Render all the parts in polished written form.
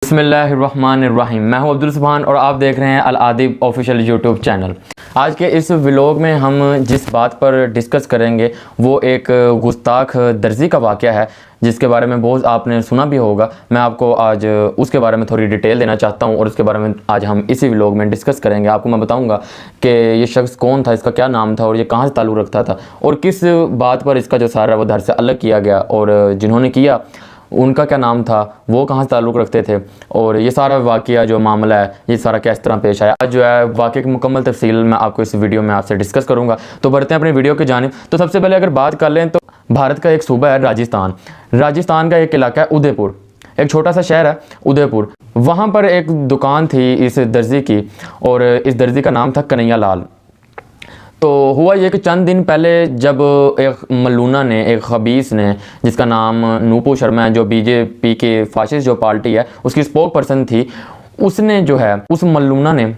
बिस्मिल्लाहिर्रहमानिर्रहीम। मैं हूं अब्दुल सुभान और आप देख रहे हैं अल आदिब ऑफिशियल यूट्यूब चैनल। आज के इस व्लॉग में हम जिस बात पर डिस्कस करेंगे वो एक गुस्ताख दर्जी का वाक़या है जिसके बारे में बहुत आपने सुना भी होगा। मैं आपको आज उसके बारे में थोड़ी डिटेल देना चाहता हूं और उसके बारे में आज हम इसी व्लॉग में डिस्कस करेंगे। आपको मैं बताऊंगा कि ये शख्स कौन था, इसका क्या नाम था और ये कहाँ से ताल्लुक़ रखता था और किस बात पर इसका जो सारा वो घर से अलग किया गया और जिन्होंने किया उनका क्या नाम था, वो कहाँ से ताल्लुक़ रखते थे और ये सारा वाक़या जो मामला है ये सारा किस तरह पेश आया। आज जो है वाक़े की मुकम्मल तफसील मैं आपको इस वीडियो में आपसे डिस्कस करूँगा। तो बढ़ते हैं अपनी वीडियो की जानिब। तो सबसे पहले अगर बात कर लें तो भारत का एक सूबा है राजस्थान। राजस्थान का एक इलाका है उदयपुर, एक छोटा सा शहर है उदयपुर। वहाँ पर एक दुकान थी इस दर्जी की और इस दर्जी का नाम था कन्हैया लाल। तो हुआ ये कि चंद दिन पहले जब एक मल्लूना ने, एक खबीस ने, जिसका नाम नूपू शर्मा है, जो बीजेपी के फाशिस्ट जो पार्टी है उसकी स्पोक पर्सन थी, उसने जो है उस मल्लूना ने,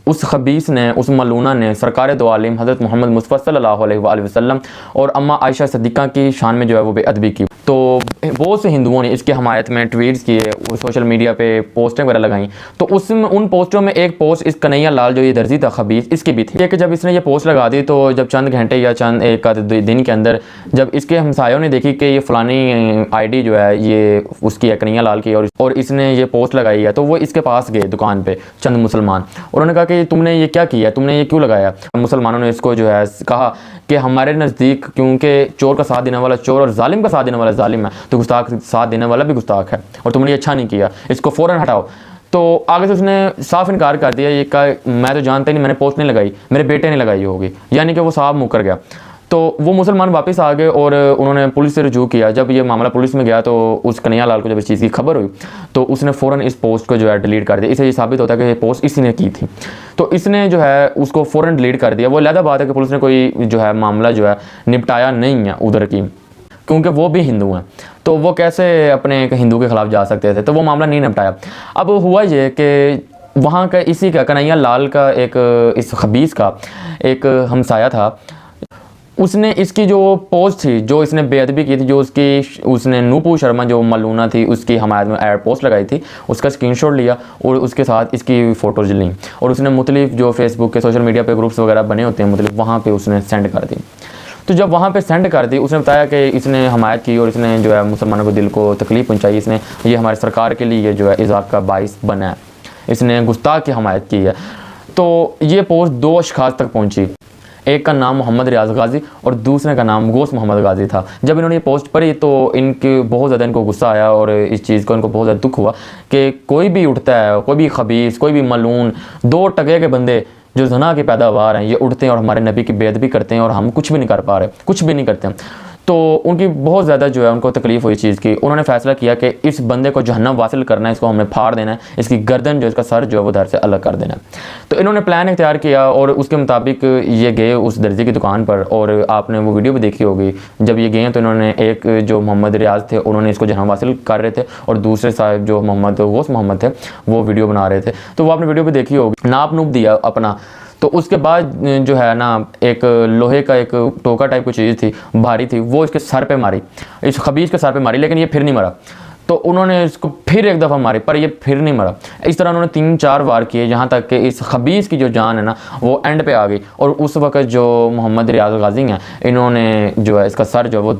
उस खबीस ने, उस मलूना ने सरकार दो आलिम हज़रत मोहम्मद मुस्तफ़ा सल्लल्लाहु अलैहि वसल्लम और अम्मा आयशा सिद्दीक़ा की शान में जो है वो बेअदबी की। तो बहुत से हिंदुओं ने इसकी हमायत में ट्वीट्स किए, सोशल मीडिया पे पोस्टें वगैरह लगाई। तो उन पोस्टों में एक पोस्ट इस कन्हैया लाल जो ये दर्जी था खबीस, इसकी भी थी कि जब इसने ये पोस्ट लगा दी तो जब चंद घंटे या चंद एक दिन के अंदर जब इसके हमसायों ने देखी कि ये फ़लानी आईडी जो है ये उसकी है कन्हैया लाल की और इसने ये पोस्ट लगाई है, तो वो इसके पास गए दुकान पर चंद मुसलमान। उन्होंने कहा कि तुमने ये क्या किया, तुमने ये क्यों लगाया। मुसलमानों ने इसको जो है कहा कि हमारे नज़दीक क्योंकि चोर का साथ देने वाला चोर और जालिम का साथ देने वाला जालिम है, तो गुस्ताख साथ देने वाला भी गुस्ताख है और तुमने ये अच्छा नहीं किया, इसको फ़ौरन हटाओ। तो आगे से उसने साफ इनकार कर दिया, ये कहा मैं तो जानता ही नहीं, मैंने पोस्ट नहीं लगाई, मेरे बेटे ने लगाई होगी, यानी कि वो साहब मुकर गया। तो वो मुसलमान वापस आ गए और उन्होंने पुलिस से रुजू किया। जब ये मामला पुलिस में गया तो उस कन्हैया लाल को जब इस चीज़ की खबर हुई तो उसने फ़ौरन इस पोस्ट को जो है डिलीट कर दिया। इससे ये साबित होता है कि ये पोस्ट इसी ने की थी, तो इसने जो है उसको फ़ौरन डिलीट कर दिया। वो अलग बात है कि पुलिस ने कोई जो है मामला जो है निपटाया नहीं है उधर की, क्योंकि वो भी हिंदू हैं, तो वो कैसे अपने एक हिंदू के ख़िलाफ़ जा सकते थे, तो वो मामला नहीं निपटाया। अब हुआ ये कि वहाँ का इसी का कन्हैया लाल का एक इस खबीस का एक हमसाया था, उसने इसकी जो पोस्ट थी, जो इसने बेअदबी की थी, जो उसने नूपू शर्मा जो मलूना थी उसकी हमायत में एड पोस्ट लगाई थी, उसका स्क्रीनशॉट लिया और उसके साथ इसकी फ़ोटोज़ ली और उसने मुख्तलिफ जो फेसबुक के सोशल मीडिया पे ग्रुप्स वगैरह बने होते हैं मुख्तलिफ, वहाँ पे उसने सेंड कर दी। तो जब वहाँ पे सेंड कर दी, उसने बताया कि इसने हमायत की और इसने जो है मुसलमानों को दिल को तकलीफ़ पहुँचाई, इसने ये हमारी सरकार के लिए जो है इज़ाक़ का बाइस बना है, इसने गुस्ताख की हमायत की है। तो ये पोस्ट दो अशख़ास तक पहुँची, एक का नाम मोहम्मद रियाज गाज़ी और दूसरे का नाम गोश मोहम्मद गाज़ी था। जब इन्होंने ये पोस्ट पढ़ी तो इनके बहुत ज़्यादा इनको गुस्सा आया और इस चीज़ को इनको बहुत ज़्यादा दुख हुआ कि कोई भी उठता है, कोई भी खबीस, कोई भी मलून, दो टके के बंदे जो जना की पैदावार हैं, ये उठते हैं और हमारे नबी की बेअदबी करते हैं और हम कुछ भी नहीं कर पा रहे, कुछ भी नहीं करते हैं। तो उनकी बहुत ज़्यादा जो है उनको तकलीफ़ हुई चीज़ की। उन्होंने फ़ैसला किया कि इस बंदे को जहन्नम वासिल करना है, इसको हमें फाड़ देना है, इसकी गर्दन जो इसका सर जो है वो धर से अलग कर देना है। तो इन्होंने प्लान इख्तियार किया और उसके मुताबिक ये गए उस दर्जी की दुकान पर और आपने वो वीडियो भी देखी होगी। जब ये गए तो इन्होंने एक जो मोहम्मद रियाज थे उन्होंने इसको जहन्नम वासिल कर रहे थे और दूसरे साहब जो गोश मोहम्मद थे वो वीडियो बना रहे थे। तो वो आपने वीडियो भी देखी होगी, नाप नूप दिया अपना। तो उसके बाद जो है ना एक लोहे का एक टोका टाइप की चीज़ थी, भारी थी, वो इसके सर पे मारी, इस खबीस के सर पे मारी, लेकिन ये फिर नहीं मरा। तो उन्होंने इसको फिर एक दफ़ा मारी पर ये फिर नहीं मरा। इस तरह उन्होंने 3-4 वार किए, यहाँ तक कि इस खबीस की जो जान है ना वो एंड पे आ गई। और उस वक्त जो मोहम्मद रियाज गाज़ी हैं, इन्होंने जो है इसका सर जो है वो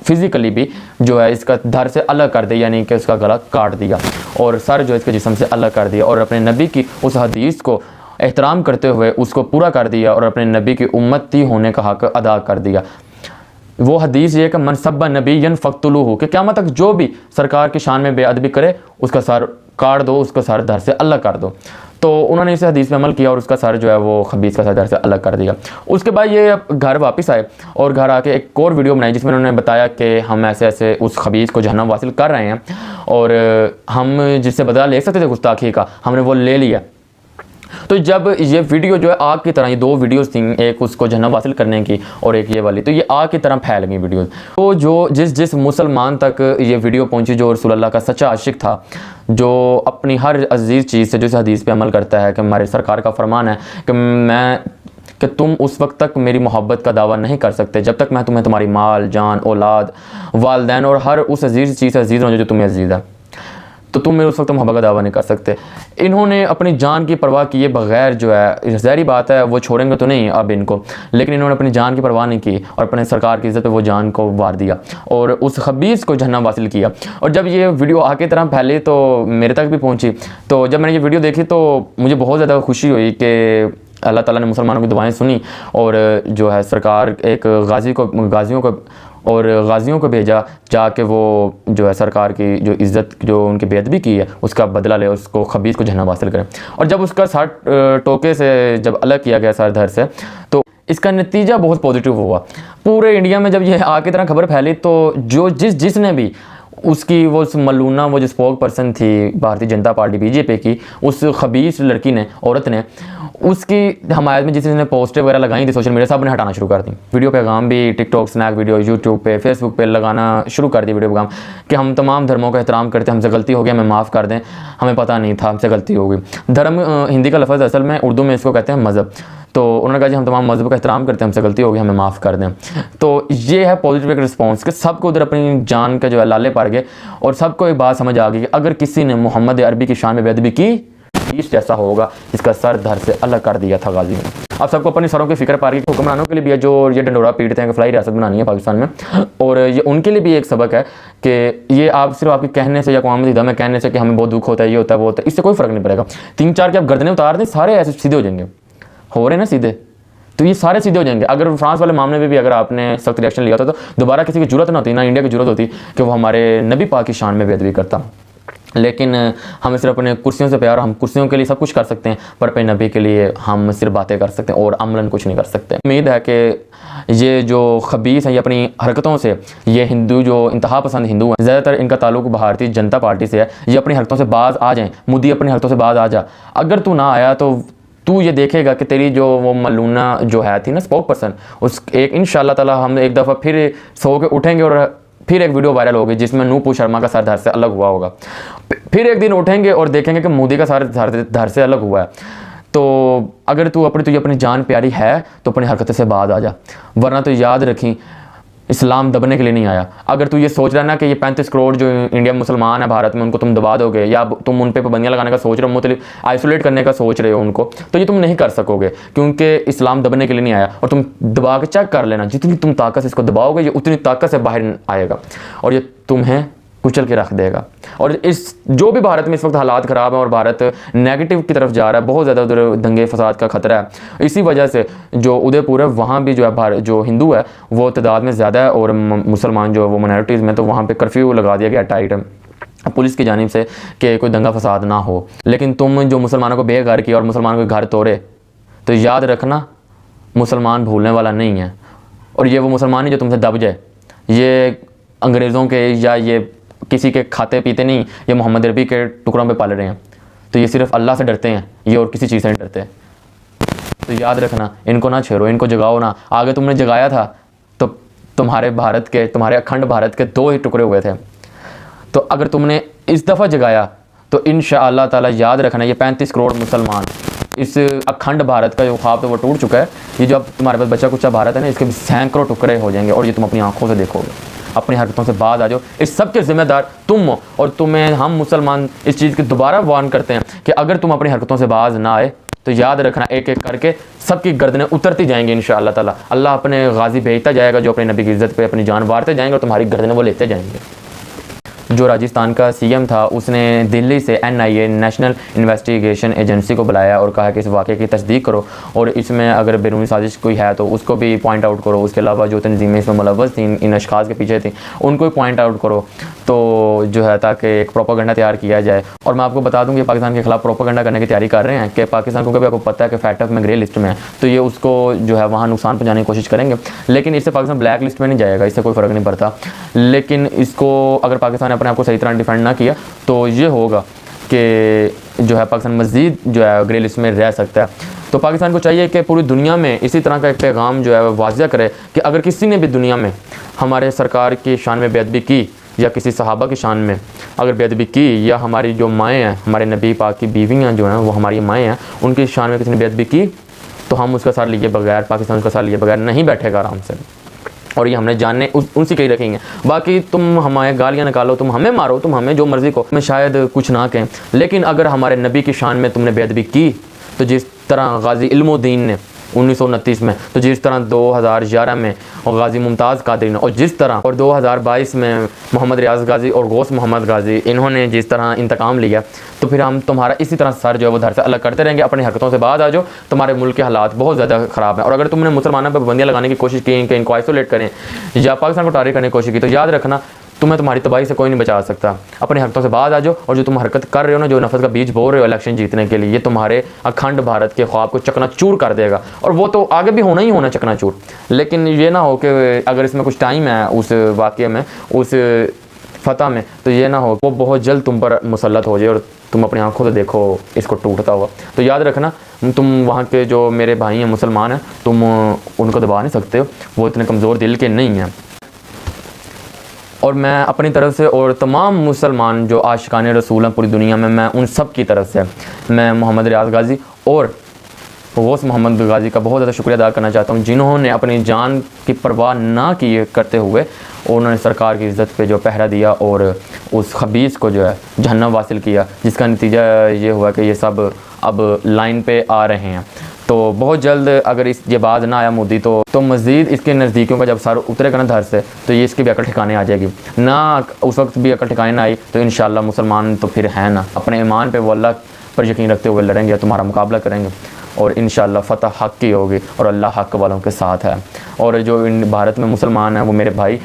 फिज़िकली भी जो है इसका धर से अलग कर दिया, यानी कि उसका गला काट दिया और सर जो इसके जिस्म से अलग कर दिया और अपने नबी की उस हदीस को एहतराम करते हुए उसको पूरा कर दिया और अपने नबी की उम्मती होने का हक़ अदा कर दिया। वो हदीस ये कि मन सब्बा नबीयन फ़क़्तुलूहु, कि क़यामत तक जो भी सरकार की शान में बेअदबी करे उसका सर काट दो, उसका सर धर से अलग कर दो। तो उन्होंने इस हदीस पे अमल किया और उसका सर जो है वो खबीस का सर धर से अलग कर दिया। उसके बाद ये घर वापस आए और घर आके एक और वीडियो बनाई जिसमें उन्होंने बताया कि हम ऐसे ऐसे उस खबीस को जहन्नम वासिल कर रहे हैं और हम जिससे बदला ले सकते थे गुस्ताखी का, हमने वो ले लिया। तो जब ये वीडियो जो है आग की तरह, ये दो वीडियोस थी, एक उसको जहन्नम हासिल करने की और एक ये वाली, तो ये आग की तरह फैल गई वीडियोस। तो जो जिस मुसलमान तक ये वीडियो पहुंची जो रसूलुल्लाह का सच्चा आशिक था, जो अपनी हर अजीज़ चीज़ से जो इस हदीस पे अमल करता है कि हमारे सरकार का फरमान है कि तुम उस वक्त तक मेरी मोहब्बत का दावा नहीं कर सकते जब तक मैं तुम्हें तुम्हारी माल, जान, औलाद, वालदैन और हर उस अजीज़ चीज़ से अजीज़ हूँ जो तुम्हें अजीज़ है। तो तुम मेरे उस वक्त मोहब्बत का दावा नहीं कर सकते। इन्होंने अपनी जान की परवाह किए बगैर जो है, ज़ाहिरी बात है वो छोड़ेंगे तो नहीं अब इनको, लेकिन इन्होंने अपनी जान की परवाह नहीं की और अपने सरकार की इज़्ज़त पे वो जान को वार दिया और उस खबीस को जहन्नम हासिल किया। और जब ये वीडियो आके तरह फैली तो मेरे तक भी पहुँची, तो जब मैंने ये वीडियो देखी तो मुझे बहुत ज़्यादा खुशी हुई कि अल्लाह ताला ने मुसलमानों की दुआएं सुनी और जो है सरकार एक गाजियों को भेजा जाके वो जो है सरकार की जो इज़्ज़त जो उनकी बेअदबी की है उसका बदला ले, उसको खबीस को जहन्नम हासिल करें। और जब उसका सर टोके से जब अलग किया गया सर धर से, तो इसका नतीजा बहुत पॉजिटिव हुआ। पूरे इंडिया में जब ये आके तरह खबर फैली तो जो जिसने भी उसकी वो मलूना वो जो स्पोक पर्सन थी भारतीय जनता पार्टी बीजेपी की, उस खबीस लड़की ने, औरत ने, उसकी हमायत में जिसने पोस्टें वगैरह लगाई थी सोशल मीडिया, सब ने हटाना शुरू कर दी। वीडियो पैगाम भी टिकटॉक, स्नैप वीडियो, यूट्यूब पे, फेसबुक पे लगाना शुरू कर दी वीडियो पैगाम कि हम तमाम धर्मों का एहतराम करते हैं, हमसे गलती हो गई, हमें माफ़ कर दें, हमें पता नहीं था, हमसे गलती हो गई। धर्म हिंदी का लफ्ज़ असल में उर्दू में इसको कहते हैं मज़हब। तो उन्होंने कहा जी हम तमाम मज़हब का एहतराम करते हैं, हमसे गलती हो गई, हमें माफ़ कर दें। तो ये है पॉजिटिव एक रिस्पॉन्स कि सबको उधर अपनी जान का जो है लाले पड़ गए और सबको एक बात समझ आ गई कि अगर किसी ने मोहम्मद अरबी की शान में बेअदबी की, इस जैसा होगा इसका सर धर से अलग कर दिया था गाजी ने। अब सबको अपनी सरों की फिक्र पा रही है। हुक्मरानों के लिए भी है जो ये डंडोरा पीटते हैं कि फ्लाई रियासत बनानी है पाकिस्तान में, और ये उनके लिए भी एक सबक है कि ये आप सिर्फ आपके कहने से या कौम मुत्तहिदा में कहने से कि हमें बहुत दुख होता है, ये होता है, वो होता है, इससे कोई फ़र्क नहीं पड़ेगा। 3-4 के आप गर्दनें उतार दें, सारे ऐसे सीधे हो जाएंगे, हो रहे ना सीधे, तो ये सारे सीधे हो जाएंगे। अगर फ्रांस वाले मामले में भी अगर आपने सख्त रिएक्शन लिया होता तो दोबारा किसी की जरूरत ना होती, ना इंडिया की जरूरत होती कि वो हमारे नबी पाक की शान में बेअदबी करता। लेकिन हमें सिर्फ अपने कुर्सियों से प्यार, हम कुर्सियों के लिए सब कुछ कर सकते हैं पर अपने नबी के लिए हम सिर्फ बातें कर सकते हैं और अमलन कुछ नहीं कर सकते। उम्मीद है कि ये जो खबीस हैं ये अपनी हरकतों से, ये हिंदू जो इंतहा पसंद हिंदू हैं, ज़्यादातर इनका ताल्लुक भारतीय जनता पार्टी से है, ये अपनी हरकतों से बाज आ जाएँ। मोदी अपनी हरकतों से बाज आ जा, अगर तू ना आया तो तू ये देखेगा कि तेरी जो वो मलूना जो है थी ना स्पोक पर्सन, उस एक इंशाअल्लाह ताला हम एक दफ़ा फिर सो के उठेंगे और फिर एक वीडियो वायरल होगी जिसमें नूपुर शर्मा का सर धर से अलग हुआ होगा। फिर एक दिन उठेंगे और देखेंगे कि मोदी का सर धर से अलग हुआ है। तो अगर तुझे अपनी जान प्यारी है तो अपनी हरकतों से बाज आ जा, वरना तो याद रखी इस्लाम दबने के लिए नहीं आया। अगर तू ये सोच रहा है ना कि ये 35 करोड़ जो इंडिया मुसलमान है भारत में उनको तुम दबा दोगे या तुम उन पे पाबंदियाँ लगाने का सोच रहे हो, मतलब आइसोलेट करने का सोच रहे हो उनको, तो ये तुम नहीं कर सकोगे क्योंकि इस्लाम दबने के लिए नहीं आया। और तुम दबा के चेक कर लेना, जितनी तुम ताकत से इसको दबाओगे ये उतनी ताकत से बाहर आएगा और ये तुम्हें कुचल के रख देगा। और इस जो भी भारत में इस वक्त हालात ख़राब हैं और भारत नेगेटिव की तरफ जा रहा है, बहुत ज़्यादा उधर दंगे फसाद का ख़तरा है, इसी वजह से जो उदयपुर है वहाँ भी जो है जो हिंदू है वो तादाद में ज़्यादा है और मुसलमान जो है वो माइनॉरिटीज़ में, तो वहाँ पे कर्फ्यू लगा दिया गया टाइट पुलिस की जानिब से कि कोई दंगा फसाद ना हो। लेकिन तुम जो मुसलमानों को बेघर किया और मुसलमानों के घर तोड़े, तो याद रखना मुसलमान भूलने वाला नहीं है। और ये वो मुसलमान ही जो तुमसे दब जाए, ये अंग्रेज़ों के या ये किसी के खाते पीते नहीं, ये मोहम्मद अरबी के टुकड़ों पे पाले रहे हैं, तो ये सिर्फ अल्लाह से डरते हैं, ये और किसी चीज़ से नहीं डरते। तो याद रखना, इनको ना छेड़ो, इनको जगाओ ना। आगे तुमने जगाया था तो तुम्हारे अखंड भारत के 2 ही टुकड़े हुए थे, तो अगर तुमने इस दफ़ा जगाया तो इंशाअल्लाह ताला याद रखना ये 35 करोड़ मुसलमान, इस अखंड भारत का जो ख्वाब तो वो टूट चुका है। ये जो अब तुम्हारे पास बच्चा कुच्चा भारत है ना, इसके सैकड़ों टुकड़े हो जाएंगे और ये तुम अपनी आंखों से देखोगे। अपनी हरकतों से बाज आ जाओ, इस सब के ज़िम्मेदार तुम हो। और तुम्हें हम मुसलमान इस चीज़ की दोबारा वार्न करते हैं कि अगर तुम अपनी हरकतों से बाज ना आए तो याद रखना एक एक करके सबकी गर्दनें उतरती जाएंगी इंशाअल्लाह ताला। अल्लाह अपने गाजी भेजता जाएगा जो अपने नबी की इज़्ज़त पे अपनी जान वारते जाएंगे और तुम्हारी गर्दनें वो लेते जाएंगे। जो राजस्थान का सीएम था उसने दिल्ली से NIA नेशनल इन्वेस्टिगेशन एजेंसी को बुलाया और कहा कि इस वाक़े की तस्दीक करो और इसमें अगर बैरूनी साजिश कोई है तो उसको भी पॉइंट आउट करो। उसके अलावा जो तंजीमें इसमें मुलव्वस थी, इन अशखास के पीछे थी, उनको भी पॉइंट आउट करो, तो जो है ताकि एक प्रोपागेंडा तैयार किया जाए। और मैं आपको बता दूँ कि पाकिस्तान के खिलाफ प्रोपागेंडा करने की तैयारी कर रहे हैं कि पाकिस्तान को कभी आपको पता है कि फैटफ में ग्रे लिस्ट में है, तो ये उसको जो है वहाँ नुकसान पहुँचाने की कोशिश करेंगे। लेकिन इससे पाकिस्तान ब्लैक लिस्ट में नहीं जाएगा, इससे कोई फ़र्क नहीं पड़ता। लेकिन इसको अगर पाकिस्तान ने अपने आप को सही तरह डिफेंड ना किया तो ये होगा कि जो है पाकिस्तान मज़ीद जो है ग्रे लिस्ट में रह सकता है। तो पाकिस्तान को चाहिए कि पूरी दुनिया में इसी तरह का एक पैगाम जो है वाज़िया करे कि अगर किसी ने भी दुनिया में हमारे सरकार की शान में बेअदबी की या किसी सहाबा की शान में अगर बेअदबी की या हमारी जो माएँ हैं, हमारे नबी पाक की बीवियाँ जो हैं वो हमारी माएँ हैं, उनकी शान में किसी ने बेअदबी की तो हम उसका साथ लिए बगैर, पाकिस्तान उसका साथ लिए बगैर नहीं बैठेगा आराम से। और ये हमने जानने उनसे कहीं रखेंगे। बाकी तुम हमारे गालियाँ निकालो, तुम हमें मारो, तुम हमें जो मर्ज़ी को, मैं शायद कुछ ना कहें, लेकिन अगर हमारे नबी की शान में तुमने बेअदबी की, तो जिस तरह गाजी इल्मुद्दीन ने 1929 में, तो जिस तरह 2011 में और गाजी मुमताज़ कादरी ने, और जिस तरह और 2022 में मोहम्मद रियाज गाजी और गौस मोहम्मद गाजी, इन्होंने जिस तरह इंतकाम लिया, तो फिर हम तुम्हारा इसी तरह सर जो है वो धड़ से अलग करते रहेंगे। अपनी हरकतों से बाहर आ जाओ, तुम्हारे मुल्क के हालात बहुत ज़्यादा ख़राब हैं। और अगर तुमने मुसलमानों पर पाबंदियाँ लगाने की कोशिश की, कि इनको आइसोलेट करें या पाकिस्तान को टारगेट करने की कोशिश की, तो याद रखना तुम्हें तुम्हारी तबाही से कोई नहीं बचा सकता। अपनी हरकतों से बाहर आ जाओ, और जो तुम हरकत कर रहे हो ना, जो नफरत का बीज बो रहे हो इलेक्शन जीतने के लिए, ये तुम्हारे अखंड भारत के ख्वाब को चकनाचूर कर देगा। और वो तो आगे भी होना ही होना चकनाचूर, लेकिन ये ना हो कि अगर इसमें कुछ टाइम है उस वाक़े में, उस फतह में, तो ये ना हो वो बहुत जल्द तुम पर मुसल्लत हो जाए और तुम अपनी आंखों से देखो इसको टूटता हुआ। तो याद रखना, तुम वहाँ के जो मेरे भाई हैं मुसलमान हैं, तुम उनको दबा नहीं सकते हो, वो इतने कमज़ोर दिल के नहीं हैं। और मैं अपनी तरफ से और तमाम मुसलमान जो आशिकान रसूल हैं पूरी दुनिया में, मैं उन सब की तरफ से मैं मोहम्मद रियाज गाजी और गौस मोहम्मद गाजी का बहुत ज़्यादा शुक्रिया अदा करना चाहता हूँ, जिन्होंने अपनी जान की परवाह ना किए करते हुए उन्होंने सरकार की इज़्ज़त पे जो पहरा दिया और उस खबीस को जो है जहन्नम वासिल किया, जिसका नतीजा ये हुआ कि ये सब अब लाइन पे आ रहे हैं। तो बहुत जल्द अगर ये बात ना आया मोदी तो मज़ीद इसके नज़दीकियों का जब सर उतरेगा ना धर से, तो ये इसकी भी अकल ठिकाने आ जाएगी ना। उस वक्त भी अकल ठिकाने ना आई तो इंशाअल्लाह मुसलमान तो फिर है ना, अपने ईमान पे वो अल्लाह पर यकीन रखते हुए लड़ेंगे, तुम्हारा मुकाबला करेंगे और इंशाअल्लाह फ़तह हक़ की होगी और अल्लाह हक़ वालों के साथ है। और जो इन भारत में मुसलमान हैं वो मेरे भाई,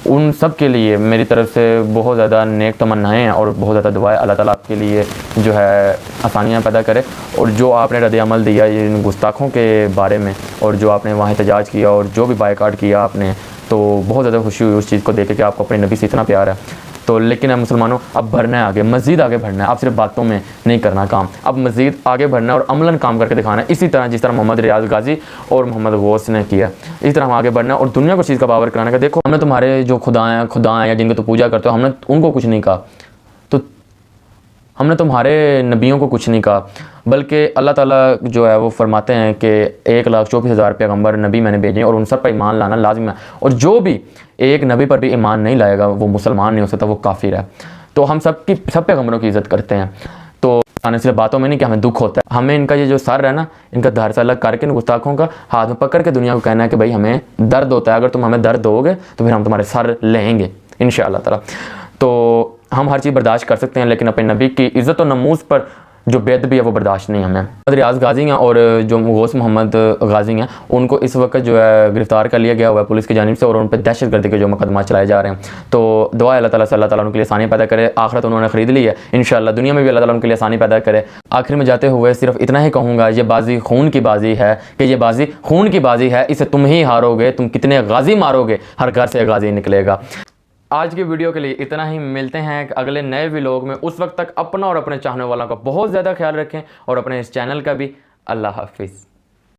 उन सब के लिए मेरी तरफ से बहुत ज़्यादा नेक तमन्नाएँ हैं और बहुत ज़्यादा दुआएं। अल्लाह ताला आपके लिए जो है आसानियाँ पैदा करे। और जो आपने रद्द अमल दिया इन गुस्ताखों के बारे में, और जो आपने वहाँ एहतजाज किया और जो भी बायकाट किया आपने, तो बहुत ज़्यादा खुशी हुई उस चीज़ को देख के कि आपको अपने नबी से इतना प्यार है। तो लेकिन अब मुसलमानों, अब बढ़ना है आगे, मज़ीद आगे बढ़ना है। आप सिर्फ बातों में नहीं करना काम, अब मज़ीद आगे बढ़ना है और अमलन काम करके दिखाना है। इसी तरह जिस तरह मोहम्मद रियाज गाजी और मोहम्मद गौस ने किया, इस तरह हम आगे बढ़ना है और दुनिया को चीज़ का बावर कराना है। देखो, हमने तुम्हारे जो खुदा हैं या जिनको तो पूजा करते हो, हमने उनको कुछ नहीं कहा, तो हमने तुम्हारे नबियों को कुछ नहीं कहा, बल्कि अल्लाह ताला जो है वो फरमाते हैं कि 1,24,000 पैगम्बर नबी मैंने भेजे और उन सब पर ईमान लाना लाजिम है। और जो भी एक नबी पर भी ईमान नहीं लाएगा वो मुसलमान नहीं हो सकता, वो काफिर है। तो हम सब पैगम्बरों की इज़्ज़त करते हैं। तो आने सिर्फ बातों में नहीं कि हमें दुख होता है, हमें इनका ये जो सर है ना, इनका धड़ से अलग करके इन गुस्ताखों का हाथ में पकड़ के दुनिया को कहना है कि भाई हमें दर्द होता है, अगर तुम हमें दर्द दोगे तो फिर हम तुम्हारे सर लेंगे इंशाअल्लाह ताला। तो हम हर चीज़ बर्दाश्त कर सकते हैं, लेकिन अपने नबी की इज़्ज़त और नमूज़ पर जो बेअदबी है वो बर्दाश्त नहीं हमें। रियाज गाजी हैं और जो गौस मोहम्मद गाजी हैं, उनको इस वक्त जो है गिरफ़्तार कर लिया गया हुआ है पुलिस की जानिब से और उन पर दहशतगर्दी के जो मुकदमा चलाए जा रहे हैं। तो दुआ अल्लाह ताला से अल्लाह ताला उनके लिए आसानी पैदा करे। आखिरत उन्होंने ख़रीद ली है, इंशाअल्लाह दुनिया में भी अल्लाह ताला उनके लिए आसानी पैदा करे। आखिर में जाते हुए सिर्फ इतना ही कहूँगा, ये बाजी खून की बाजी है, कि ये बाजी खून की बाजी है, इसे तुम ही हारोगे। तुम कितने गाजी मारोगे, हर घर से गाजी निकलेगा। आज की वीडियो के लिए इतना ही, मिलते हैं अगले नए व्लॉग में। उस वक्त तक अपना और अपने चाहने वालों का बहुत ज़्यादा ख्याल रखें और अपने इस चैनल का भी। अल्लाह हाफिज़।